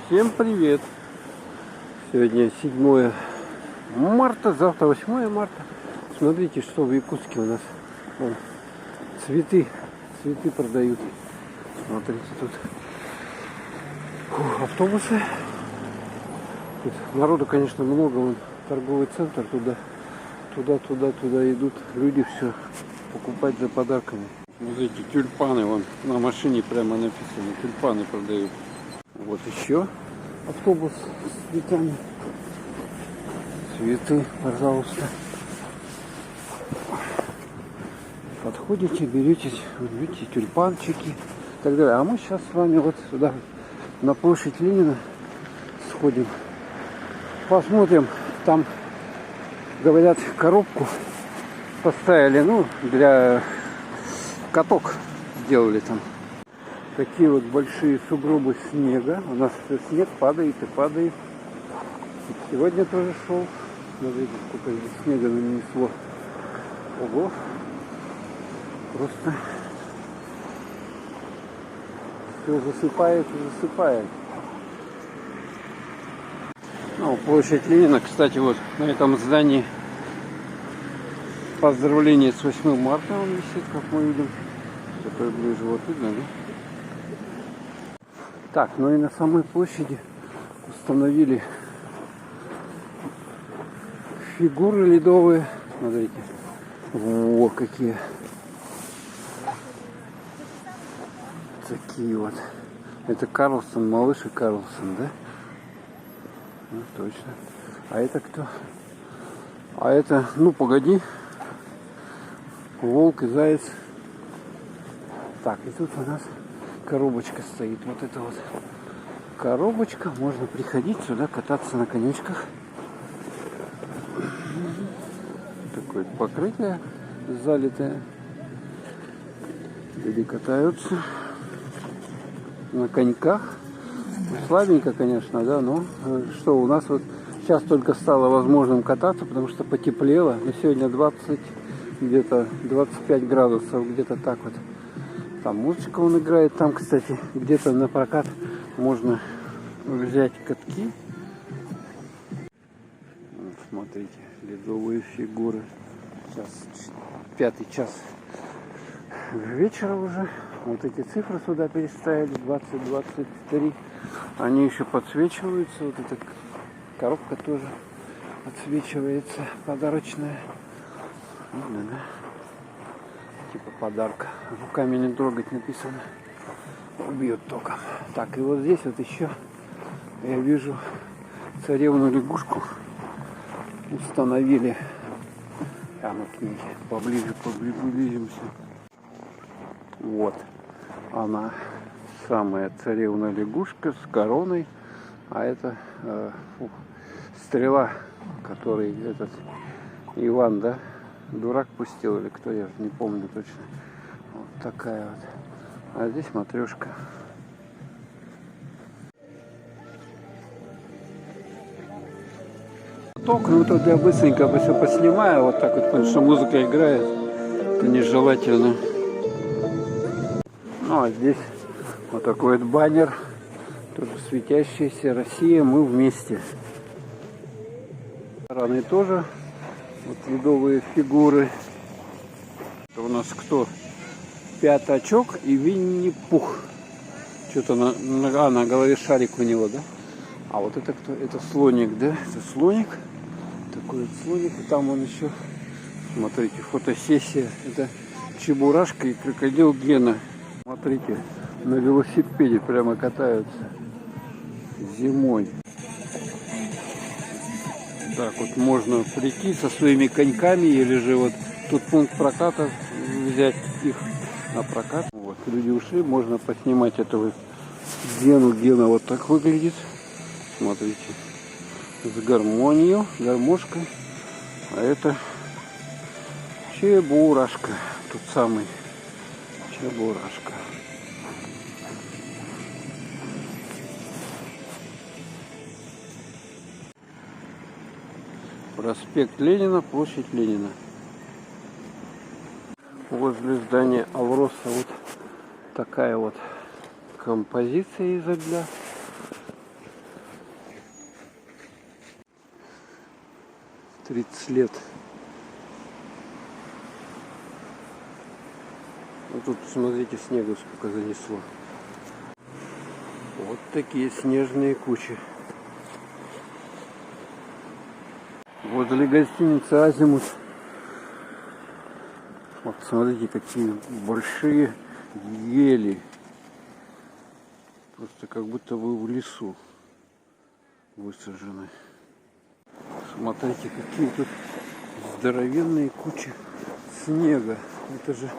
Всем привет! Сегодня 7 марта, завтра 8 марта. Смотрите, что в Якутске у нас. Вон, цветы продают. Смотрите, тут автобусы. Тут народу, конечно, много. Вон, торговый центр, туда идут люди все покупать за подарками. Смотрите, тюльпаны, вон на машине прямо написано, тюльпаны продают. Вот еще автобус с цветами. Цветы, пожалуйста. Подходите, берете, вот видите, тюльпанчики и так далее. А мы сейчас с вами вот сюда, на площадь Ленина, сходим. Посмотрим, там, говорят, коробку поставили, ну, для каток сделали там. Такие вот большие сугробы снега. У нас снег падает и падает. Сегодня тоже шел. Смотрите, сколько здесь снега нанесло. Ого. Просто все засыпает и засыпает. Ну, площадь Ленина, кстати, вот на этом здании поздравление с 8 марта он висит, как мы видим. Такой ближе, вот видно, да? Так, ну и на самой площади установили фигуры ледовые. Смотрите. Во, какие. Такие вот. Это Карлсон, малыш и Карлсон, да? Ну, точно. А это кто? А это, ну, погоди. Волк и заяц. Так, и тут у нас коробочка стоит. Вот это вот коробочка. Можно приходить сюда, кататься на конечках. Такое покрытие залитое. Люди катаются на коньках. Слабенько, конечно, да, но что, у нас вот сейчас только стало возможным кататься, потому что потеплело. Но сегодня 20, где-то 25 градусов, где-то так вот. Там музычка он играет, там, кстати, где-то на прокат можно взять катки. Вот, смотрите, ледовые фигуры. Сейчас 5 час вечера уже. Вот эти цифры сюда переставили, 20-23. Они еще подсвечиваются. Вот эта коробка тоже подсвечивается, подарочная. Видно, да? Типа подарка. Руками не трогать написано. Убьет током. Так, и вот здесь вот еще я вижу царевну лягушку установили. А мы к ней поближе приблизимся. Вот она, самая царевна лягушка с короной. А это стрела, который этот Иван, да? Дурак пустил или кто, я не помню точно. Вот такая вот. А здесь матрешка. Ток, ну тут я быстренько все поснимаю, вот так вот, потому что музыка играет. Это нежелательно. Ну а здесь вот такой вот баннер. Тоже светящийся. Россия, мы вместе. Раны тоже. Вот ледовые фигуры. Это у нас кто? Пятачок и Винни-Пух. Что-то на голове шарик у него, да? А вот это кто? Это слоник, да? Это слоник. Такой вот слоник. И там он еще, смотрите, фотосессия. Это Чебурашка и крокодил Гена. Смотрите, на велосипеде прямо катаются зимой. Так вот можно прийти со своими коньками, или же вот тут пункт проката, взять их на прокат. Вот, люди ушли, можно поснимать этого Гену. Гена вот так выглядит. Смотрите, с гармонией, гармошкой. А это Чебурашка, тот самый Чебурашка. Проспект Ленина, площадь Ленина. Возле здания Авроса вот такая вот композиция из угля. 30 лет. Вот тут, смотрите, снегу сколько занесло. Вот такие снежные кучи. Возле гостиницы «Азимут». Вот смотрите, какие большие ели. Просто как будто вы в лесу высажены. Смотрите, какие тут здоровенные кучи снега. Это же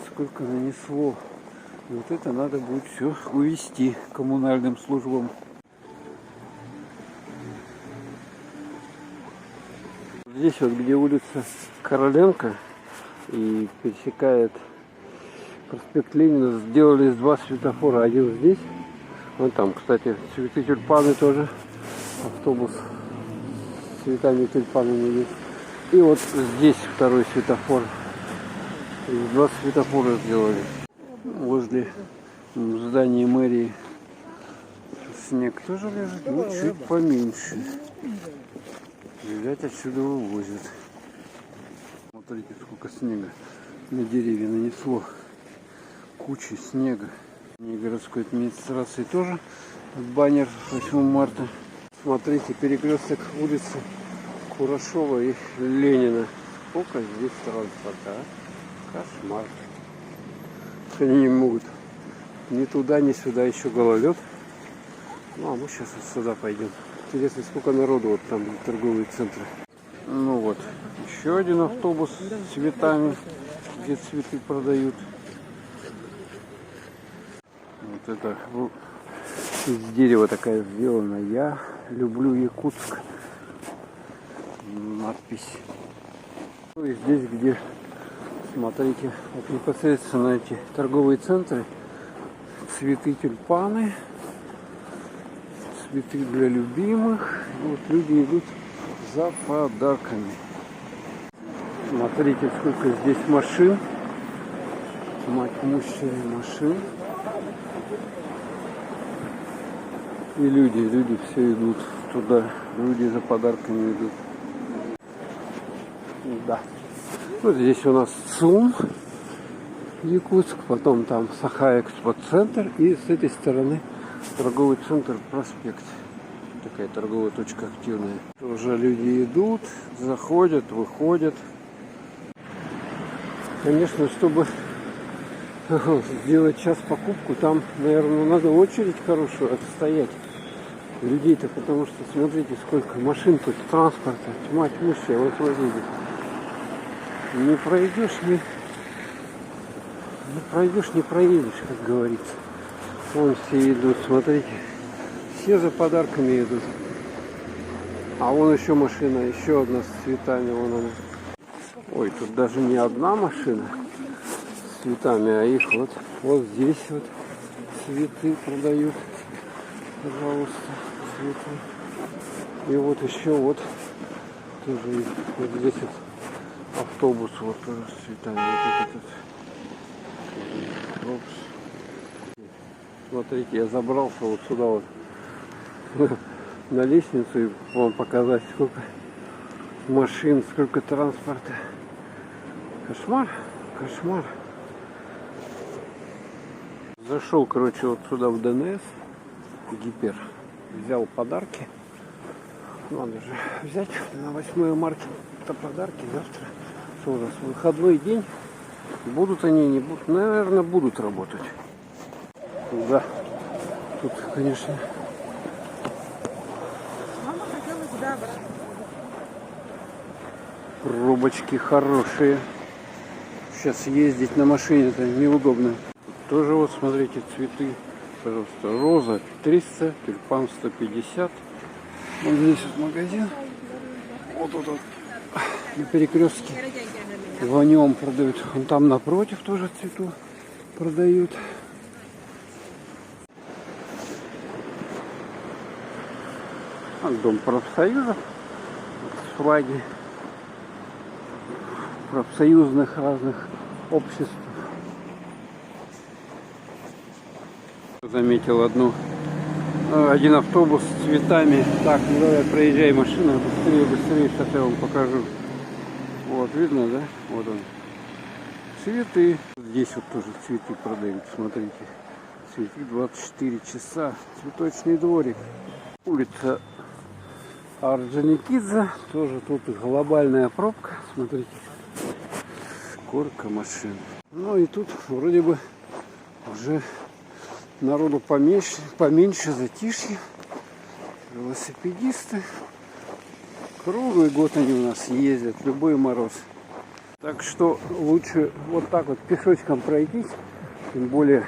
сколько нанесло. И вот это надо будет все увезти коммунальным службам. Здесь вот, где улица Короленко и пересекает проспект Ленина, сделали 2 светофора. Один здесь, вон там, кстати, цветы тюльпаны тоже. Автобус с цветами тюльпанами есть. И вот здесь второй светофор. 2 светофора сделали. Возле здания мэрии снег тоже лежит, но чуть поменьше. Видать, отсюда вывозят. Смотрите, сколько снега на деревья нанесло. Кучи снега. И городской администрации тоже баннер 8 марта. Смотрите, перекресток улицы Курашова и Ленина. Сколько здесь транспорта, а? Кошмар. Они не могут ни туда, ни сюда, еще гололед. Ну, а мы сейчас вот сюда пойдем. Интересно, сколько народу вот там, торговые центры. Ну вот, еще один автобус с цветами, где цветы продают. Вот это из дерева такая сделана. Я люблю Якутск. Надпись. Ну и здесь, где, смотрите, вот непосредственно эти торговые центры, цветы тюльпаны, цветы для любимых. И вот люди идут за подарками. Смотрите, сколько здесь машин. Мать мужчин машин. И люди все идут туда. Люди за подарками идут. Да. Вот здесь у нас ЦУМ, Якутск, потом там Саха-Экспо-центр, и с этой стороны торговый центр Проспект. Такая торговая точка активная. Уже люди идут, заходят, выходят. Конечно, чтобы сделать сейчас покупку, там, наверное, надо очередь хорошую отстоять людей-то, потому что смотрите, сколько машин тут, транспорта, тьма тьмущая. Вот смотрите, не пройдешь, не проедешь, как говорится. Вон все идут, смотрите, все за подарками идут. А вон еще машина, еще одна с цветами, вон она. Ой, тут даже не одна машина с цветами, а их вот здесь вот цветы продают. Пожалуйста, цветы. И вот еще вот тоже вот здесь вот автобус вот тоже с цветами. Вот этот. Смотрите, я забрался вот сюда вот на лестницу и вам показать, сколько машин, сколько транспорта. Кошмар, кошмар. Зашел, короче, вот сюда в ДНС, Гипер, взял подарки. Надо же взять на 8 марта это подарки. Завтра что у нас, выходной день. Будут они, не будут, наверное, будут работать. Да, тут, конечно, пробочки хорошие. Сейчас ездить на машине-то неудобно. Тут тоже вот, смотрите, цветы, пожалуйста. Роза 300, тюльпан 150. Вот здесь вот магазин. Вот тут вот на перекрестке. В нем продают. Вон там напротив тоже цвету продают. Дом профсоюзов, флаги профсоюзных разных обществ. Заметил одну Один автобус с цветами. Так, ну давай, проезжай машина, быстрее, быстрее, сейчас я вам покажу. Вот, видно, да? Вот он. Цветы. Здесь вот тоже цветы продают, смотрите. Цветы 24 часа. Цветочный дворик. Улица Орджоникидзе. Тоже тут глобальная пробка. Смотрите. Сколько машин. Ну и тут вроде бы уже народу поменьше, затишье. Велосипедисты. Круглый год они у нас ездят, любой мороз. Так что лучше вот так вот пешочком пройтись. Тем более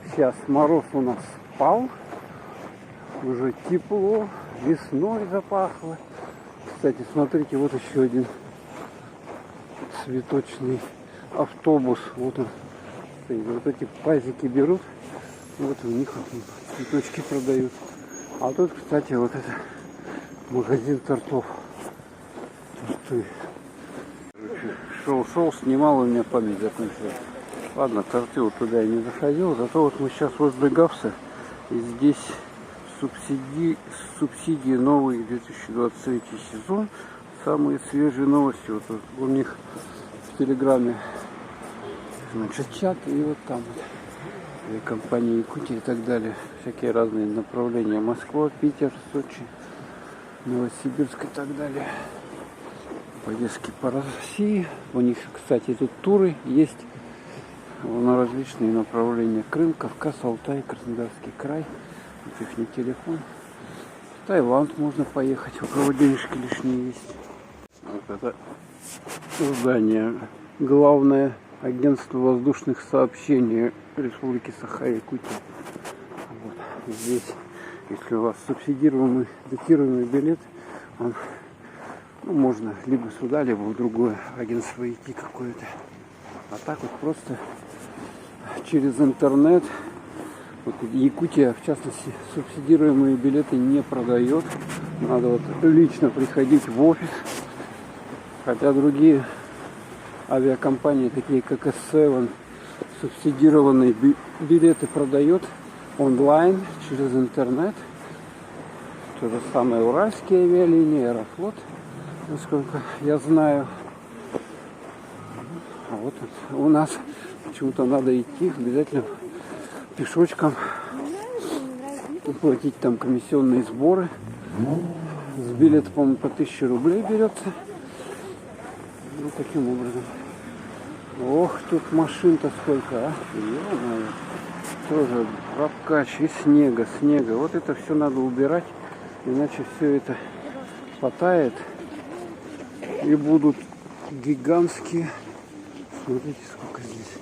сейчас мороз у нас спал. Уже тепло, весной запахло. Кстати, смотрите, вот еще один цветочный автобус. Вот он. Вот эти пазики берут. Вот у них вот цветочки продают. А тут, кстати, вот это магазин тортов. Торты. Шел, снимал, у меня память закончилась. Ладно, торты вот туда я не заходил. Зато вот мы сейчас возле Гавса. И здесь субсидии новый 2023 сезон. Самые свежие новости. Вот у них в Телеграме, значит, чат. И вот там вот. И компании Якутия и так далее. Всякие разные направления. Москва, Питер, Сочи, Новосибирск и так далее. Поездки по России. У них, кстати, тут туры есть на различные направления. Крым, Кавказ, Алтай, Краснодарский край. Вот их телефон. В Таиланд можно поехать, у кого денежки лишние есть. Вот это здание. Главное агентство воздушных сообщений Республики Саха-Якутия. Вот здесь, если у вас субсидируемый, датируемый билет, он, можно либо сюда, либо в другое агентство идти какое-то. А так вот просто через интернет. Вот Якутия, в частности, субсидируемые билеты не продает. Надо вот лично приходить в офис. Хотя другие авиакомпании, такие как S7, субсидированные билеты продает онлайн через интернет. То же самое Уральские авиалинии, Аэрофлот, насколько я знаю. А вот у нас почему-то надо идти обязательно пешочком, платить там комиссионные сборы. С билета, по-моему, по 1000 рублей берется. Ну, таким образом. Ох, тут машин-то сколько, а? Ё-моё. Тоже прокач и снега. Вот это все надо убирать, иначе все это потает. И будут гигантские, смотрите, сколько здесь,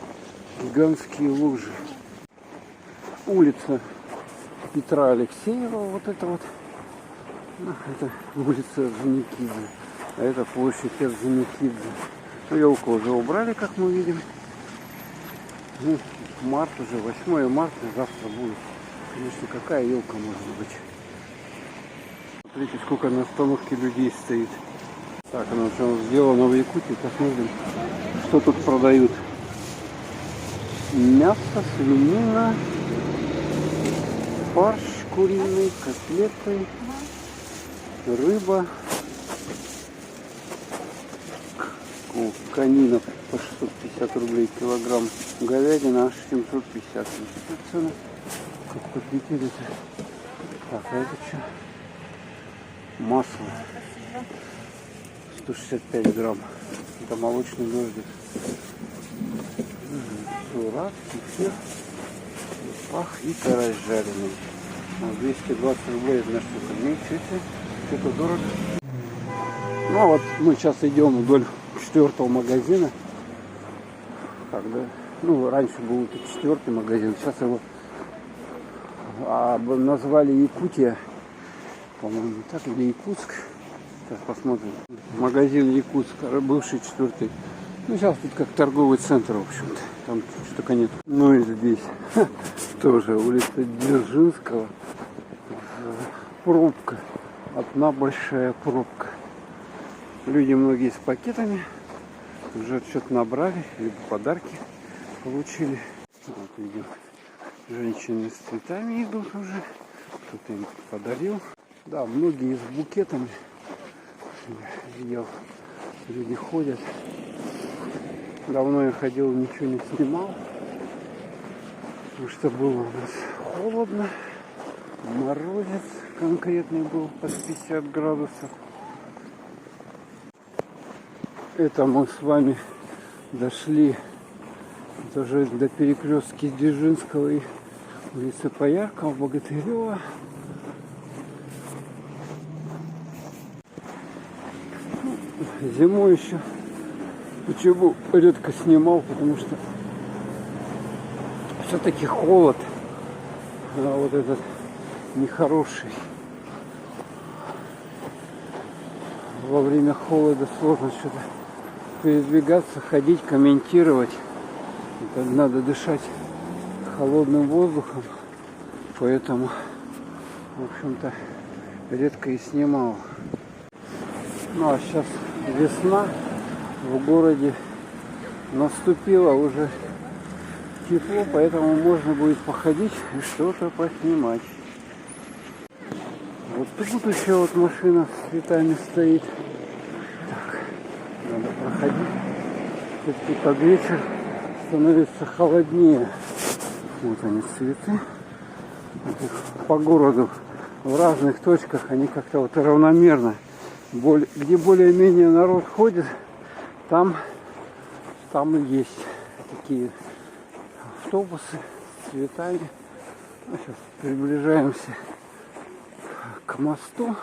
гигантские лужи. Улица Петра Алексеева, вот это вот. Это улица Орджоникидзе. А это площадь Орджоникидзе. Ну, елку уже убрали, как мы видим. Ну, март уже, 8 марта, завтра будет. Конечно, какая елка может быть. Смотрите, сколько на остановке людей стоит. Так, оно все сделано в Якутии. Посмотрим, что тут продают. Мясо, свинина, фарш куриный, котлеты, рыба. Конина по 650 рублей килограмм, говядина аж 750. Цена как подлетели-то. Так, а это что? Масло 165 грамм. Это молочный дождик. Сурат, кефир, пах и карась жареный. 220 рублей одна штука. Ничего себе, что-то дорого. Ну а вот мы сейчас идем вдоль 4-го магазина. Когда, ну, раньше был тут 4-й магазин, сейчас его назвали Якутия, по-моему, так, или Якутск. Сейчас посмотрим. Магазин Якутск, бывший 4-й. Ну, сейчас тут как торговый центр, в общем-то. Там что только нет. Ну и здесь тоже улица Дзержинского. Пробка. Одна большая пробка. Люди многие с пакетами. Уже что-то набрали, либо подарки получили. Вот видим, женщины с цветами идут уже. Кто-то им подарил. Да, многие с букетами. Я видел, люди ходят. Давно я ходил, ничего не снимал. Потому что было у нас холодно. Морозец конкретный был под 50 градусов. Это мы с вами дошли тоже до перекрестки Дзержинского и улицы Пояркова, Богатырева. Зимой еще почему редко снимал, потому что все-таки холод, вот этот нехороший. Во время холода сложно что-то передвигаться, ходить, комментировать. Это надо дышать холодным воздухом, поэтому, в общем-то, редко и снимал. Ну а сейчас весна, в городе наступило уже тепло, поэтому можно будет походить и что-то поснимать. Вот тут еще вот машина с цветами стоит. Так, надо проходить. Все-таки под вечер становится холоднее. Вот они цветы. По городу в разных точках они как-то вот равномерно. Где более-менее народ ходит, там и есть такие автобусы с цветами. Мы сейчас приближаемся к мосту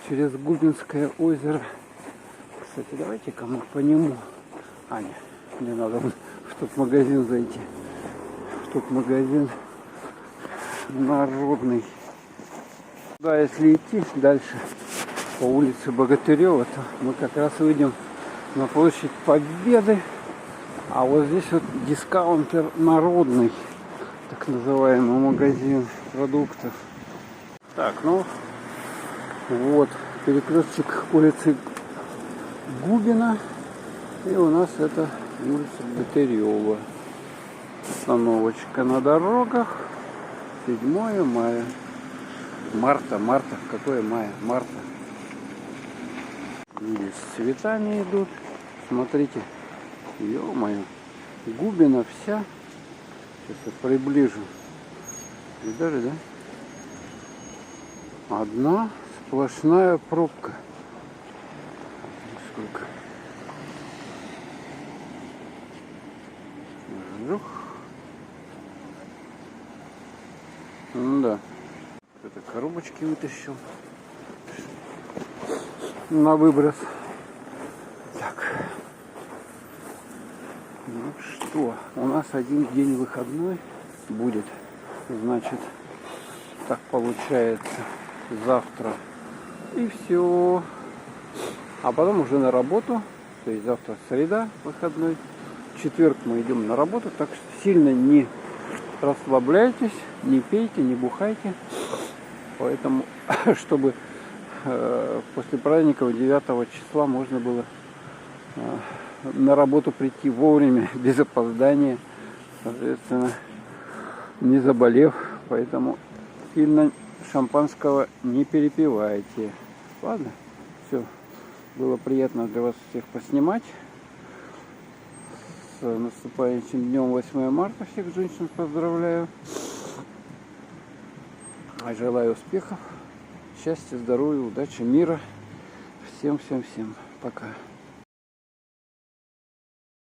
через Губинское озеро. Кстати, давайте-ка мы по нему. Аня, мне надо в топ-магазин зайти. В топ-магазин народный. Да, если идти дальше по улице Богатырева, то мы как раз выйдем на площадь Победы. А вот здесь вот дискаунтер народный, так называемый магазин продуктов. Так, ну вот перекресток улицы Губина. И у нас это улица Богатырева. Остановочка на дорогах. 7 мая. Марта. Какое мая? Марта. Люди с цветами идут. Смотрите. Ё-моё. Губина вся. Сейчас я приближу. Видали, да? Одна сплошная пробка. Сколько? Жух. Ну да. Это коробочки вытащил. На выброс. Так. Ну что, у нас один день выходной будет. Значит, так получается. Завтра. И все. А потом уже на работу. То есть завтра среда, выходной. В четверг мы идем на работу. Так что сильно не расслабляйтесь, не пейте, не бухайте. Поэтому, чтобы после праздников 9 числа можно было на работу прийти вовремя, без опоздания, соответственно, не заболев. Поэтому сильно шампанского не перепивайте. Ладно, все. Было приятно для вас всех поснимать. С наступающим днем 8 марта всех женщин поздравляю. Желаю успехов, счастья, здоровья, удачи, мира. Всем. Пока.